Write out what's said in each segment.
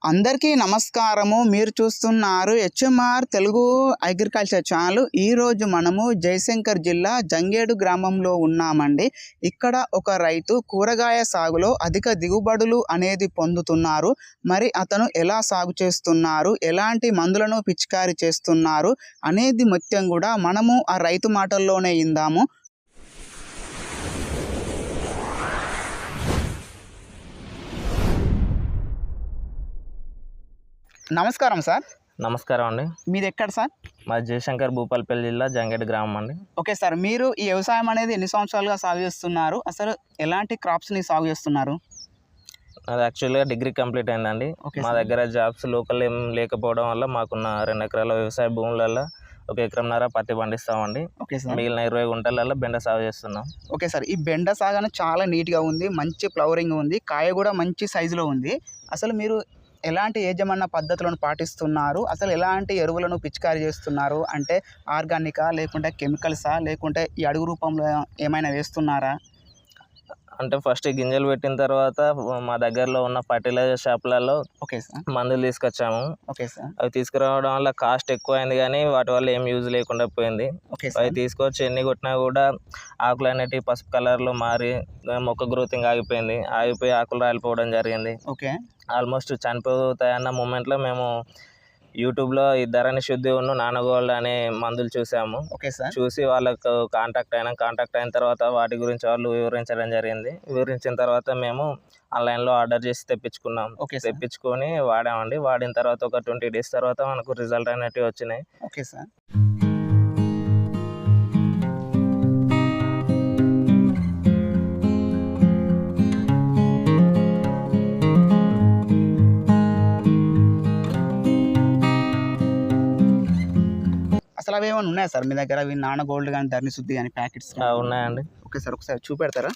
అందరికీ నమస్కారము. మీరు చూస్తున్నారు హెచ్ఎంఆర్ తెలుగు అగ్రికల్చర్ ఛానల్. ఈరోజు మనము జయశంకర్ జిల్లా జంగేడు గ్రామంలో ఉన్నామండి. ఇక్కడ ఒక రైతు కూరగాయ సాగులో అధిక దిగుబడులు అనేది పొందుతున్నారు. మరి అతను ఎలా సాగు చేస్తున్నారు, ఎలాంటి మందులను పిచికారీ చేస్తున్నారు అనేది మొత్తం కూడా మనము ఆ రైతు మాటల్లోనే ఇందాము. నమస్కారం సార్. నమస్కారం అండి. మీది ఎక్కడ సార్? మా జయశంకర్ భూపాలపల్లి జిల్లా జంగేడు గ్రామం అండి. ఓకే సార్, మీరు ఈ వ్యవసాయం అనేది ఎన్ని సంవత్సరాలుగా సాగు చేస్తున్నారు? అసలు ఎలాంటి క్రాప్స్ని సాగు చేస్తున్నారు? అది యాక్చువల్గా డిగ్రీ కంప్లీట్ అయిందండి. మా దగ్గర జాబ్స్ లోకల్ ఏం లేకపోవడం వల్ల మాకున్న 2 ఎకరాల వ్యవసాయ భూములలో 1 ఎకరంన్నర పత్తి పండిస్తామండి. Okay sir. మిగిలిన 20 గుంటలలో బెండ సాగు చేస్తున్నాం. ఓకే సార్, ఈ బెండ సాగు అనేది చాలా నీట్గా ఉంది, మంచి ఫ్లవరింగ్ ఉంది, కాయ కూడా మంచి సైజులో ఉంది. అసలు మీరు ఎలాంటి యాజమాన్య పద్ధతులను పాటిస్తున్నారు? అసలు ఎలాంటి ఎరువులను పిచికారీ చేస్తున్నారు? అంటే ఆర్గానికా, లేకుంటే కెమికల్సా, లేకుంటే ఈ అడుగు రూపంలో ఏమైనా వేస్తున్నారా? అంటే ఫస్ట్ గింజలు పెట్టిన తర్వాత మా దగ్గరలో ఉన్న ఫర్టిలైజర్ షాపులలో ఓకే సార్ మందులు తీసుకొచ్చాము. Okay sir. అవి తీసుకురావడం వల్ల కాస్ట్ ఎక్కువ అయింది, కానీ వాటి వల్ల ఏం యూజ్ లేకుండా పోయింది. ఓకే అవి తీసుకొచ్చి ఎన్ని కొట్టినా కూడా ఆకులు అనేటివి పసుపు కలర్లో మారి మొక్క గ్రోతింగ్ ఆగిపోయి ఆకులు రాలిపోవడం జరిగింది. ఓకే. ఆల్మోస్ట్ చనిపోతాయన్న మూమెంట్లో మేము యూట్యూబ్లో ఈ ధరణి శుద్ధి ఉన్న నానగోల్డ్ అనే మందులు చూసాము. Okay sir. చూసి వాళ్ళకు కాంటాక్ట్ అయిన తర్వాత వాటి గురించి వాళ్ళు వివరించడం జరిగింది. వివరించిన తర్వాత మేము ఆన్లైన్లో ఆర్డర్ చేసి తెప్పించుకున్నాం. తెప్పించుకొని వాడామండి. వాడిన తర్వాత ఒక 20 డేస్ తర్వాత మనకు రిజల్ట్ అనేటివి వచ్చినాయి. Okay sir. అసలు అవి ఏమైనా ఉన్నాయా సార్ మీ దగ్గర? అవి నాన్న గోల్డ్ కానీ, ధరణి శుద్ధి కానీ ప్యాకెట్స్ ఉన్నాయండి. ఓకే సార్, ఒకసారి చూపెడతారా?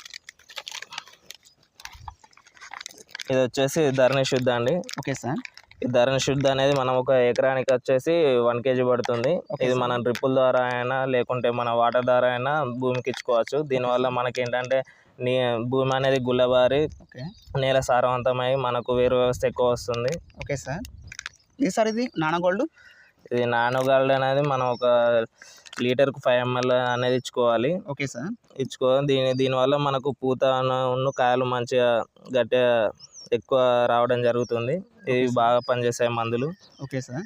ఇది వచ్చేసి ధరణి శుద్ధి అండి. Okay sir. ఈ ధరణి శుద్ధి అనేది మనం 1 ఎకరానికి వచ్చేసి 1 kg పడుతుంది. ఇది మనం డ్రిప్పుల ద్వారా అయినా లేకుంటే మన వాటర్ ద్వారా అయినా భూమికి ఇచ్చుకోవచ్చు. దీనివల్ల మనకి ఏంటంటే భూమి అనేది గుల్లబారి నేల సారవంతమై మనకు వేరు వ్యవస్థ ఎక్కువ వస్తుంది. Okay sir. ఇది సార్ ఇది నాన్న గోల్డ్. ఇది నానో గోల్డ్ అనేది మనం 1 లీటర్కు 5 ml అనేది ఇచ్చుకోవాలి. Okay sir. దీనివల్ల మనకు పూత కాయలు మంచిగా గట్టిగా ఎక్కువ రావడం జరుగుతుంది. ఇవి బాగా పనిచేసాయి మందులు. Okay sir.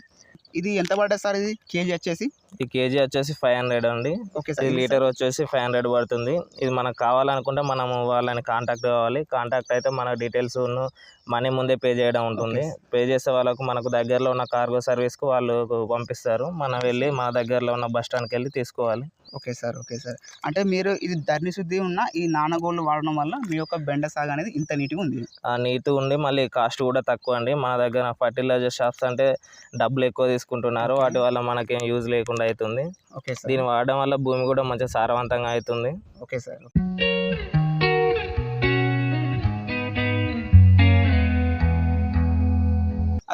ఇది ఎంత పడ్డా సార్? ఇది కేజీ వచ్చేసి? ఈ కేజీ వచ్చేసి 500 అండి. Okay sir. ఈ లీటర్ వచ్చేసి 500 పడుతుంది. ఇది మనకు కావాలనుకుంటే మనము వాళ్ళని కాంటాక్ట్ కావాలి. కాంటాక్ట్ అయితే మన డీటెయిల్స్ మనీ ముందే పే చేయడం ఉంటుంది. పే చేసే వాళ్ళకు మనకు దగ్గరలో ఉన్న కార్గో సర్వీస్కు వాళ్ళు పంపిస్తారు. మనం వెళ్ళి మన దగ్గరలో ఉన్న బస్ స్టాండ్కి వెళ్ళి తీసుకోవాలి. Okay sir. Okay sir. అంటే మీరు ఇది ధరణి శుద్ధి ఉన్న ఈ నాన్న గోల్డ్ వాడడం వల్ల మీ యొక్క బెండ సాగు అనేది ఇంత నీట్గా ఉంది. నీట్గా ఉండి మళ్ళీ కాస్ట్ కూడా తక్కువ అండి. మన దగ్గర ఫర్టిలైజర్ షాప్స్ అంటే డబ్బులు ఎక్కువ తీసుకుంటున్నారు. వాటి వల్ల మనకేం యూజ్ లేకుండా అవుతుంది. Okay sir. దీన్ని వాడడం వల్ల భూమి కూడా మంచిగా సారవంతంగా అవుతుంది. Okay sir.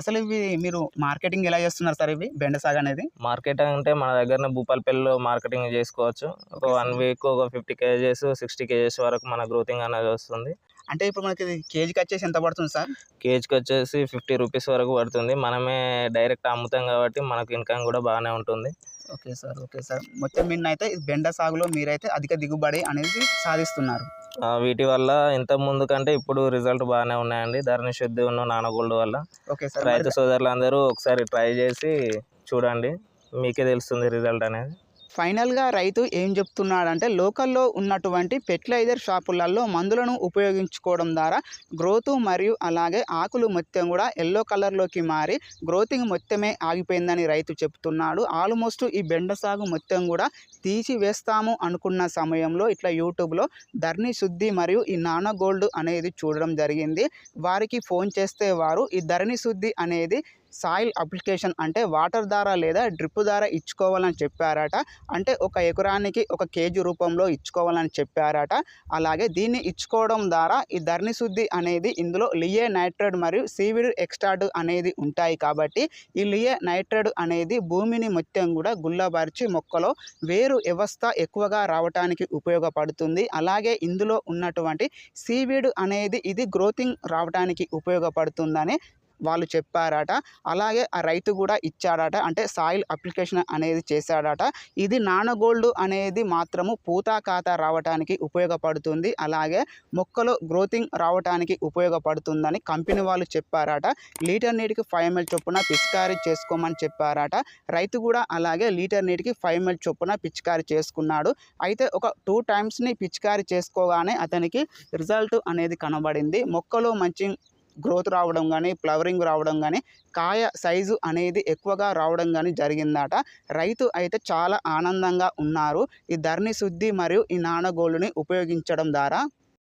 అసలు ఇవి మీరు మార్కెటింగ్ ఎలా చేస్తున్నారు సార్? ఇవి బెండ సాగు అనేది మార్కెటింగ్ అంటే మన దగ్గర భూపాలపల్లిలో మార్కెటింగ్ చేసుకోవచ్చు. ఒక 1 వీక్ ఒక 50 kgs 60 kgs వరకు మన గ్రోతింగ్ అనేది వస్తుంది. అంటే ఇప్పుడు మనకి కేజీకి వచ్చేసి ఎంత పడుతుంది సార్? కేజీకి వచ్చేసి 50 రూపీస్ వరకు పడుతుంది. మనమే డైరెక్ట్ అమ్ముతాం కాబట్టి మనకు ఇన్కమ్ కూడా బాగానే ఉంటుంది. Okay sir. Okay sir. మొత్తం మీరైతే బెండ సాగులో మీరైతే అధిక దిగుబడి అనేది సాధిస్తున్నారు. వీటి వల్ల ఇంత ముందు కంటే ఇప్పుడు రిజల్ట్ బాగానే ఉన్నాయండి. ధరణి శుద్ధి ఉన్న నానో గోల్డ్ వల్ల. Okay sir. రైతు సోదరులందరూ ఒకసారి ట్రై చేసి చూడండి, మీకే తెలుస్తుంది రిజల్ట్ అనేది. ఫైనల్గా రైతు ఏం చెప్తున్నాడంటే లోకల్లో ఉన్నటువంటి ఫెర్టిలైజర్ షాపులలో మందులను ఉపయోగించుకోవడం ద్వారా గ్రోత్ మరియు అలాగే ఆకులు మొత్తం కూడా ఎల్లో కలర్లోకి మారి గ్రోతింగ్ మొత్తమే ఆగిపోయిందని రైతు చెప్తున్నాడు. ఆల్మోస్ట్ ఈ బెండ సాగు మొత్తం కూడా తీసివేస్తాము అనుకున్న సమయంలో ఇట్లా యూట్యూబ్లో ధరణి శుద్ధి మరియు ఈ నానో గోల్డ్ అనేది చూడడం జరిగింది. వారికి ఫోన్ చేస్తే వారు ఈ ధరణి శుద్ధి అనేది సాయిల్ అప్లికేషన్ అంటే వాటర్ ద్వారా లేదా డ్రిప్ ద్వారా ఇచ్చుకోవాలని చెప్పారట. అంటే 1 ఎకరానికి 1 kg రూపంలో ఇచ్చుకోవాలని చెప్పారట. అలాగే దీన్ని ఇచ్చుకోవడం ద్వారా ఈ ధరణి శుద్ధి అనేది ఇందులో లియే నైట్రేట్ మరియు సీవిడ్ ఎక్స్ట్రాక్ట్ అనేది ఉంటాయి. కాబట్టి ఈ లియే నైట్రేట్ అనేది భూమిని మొత్తం కూడా గుల్లబార్చి మొక్కలో వేరు వ్యవస్థ ఎక్కువగా రావడానికి ఉపయోగపడుతుంది. అలాగే ఇందులో ఉన్నటువంటి సీవిడ్ అనేది ఇది గ్రోతింగ్ రావడానికి ఉపయోగపడుతుందని వాళ్ళు చెప్పారట. అలాగే ఆ రైతు కూడా ఇచ్చాడట. అంటే సాయిల్ అప్లికేషన్ అనేది చేశాడట. ఇది నానో గోల్డ్ అనేది మాత్రము పూత కాత రావటానికి ఉపయోగపడుతుంది. అలాగే మొక్కలో గ్రోతింగ్ రావటానికి ఉపయోగపడుతుందని కంపెనీ వాళ్ళు చెప్పారట. లీటర్ నీటికి 5 ml చొప్పున పిచికారీ చేసుకోమని చెప్పారట. రైతు కూడా అలాగే లీటర్ నీటికి 5 ml చొప్పున పిచికారీ చేసుకున్నాడు. అయితే ఒక 2 టైమ్స్ని పిచికారీ చేసుకోగానే అతనికి రిజల్ట్ అనేది కనబడింది. మొక్కలో మంచి గ్రోత్ రావడం కానీ, ఫ్లవరింగ్ రావడం కానీ, కాయ సైజు అనేది ఎక్కువగా రావడం కానీ జరిగిందట. రైతు అయితే చాలా ఆనందంగా ఉన్నారు. ఈ ధరణి శుద్ధి మరియు ఈ నానో గోల్డ్ని ఉపయోగించడం ద్వారా.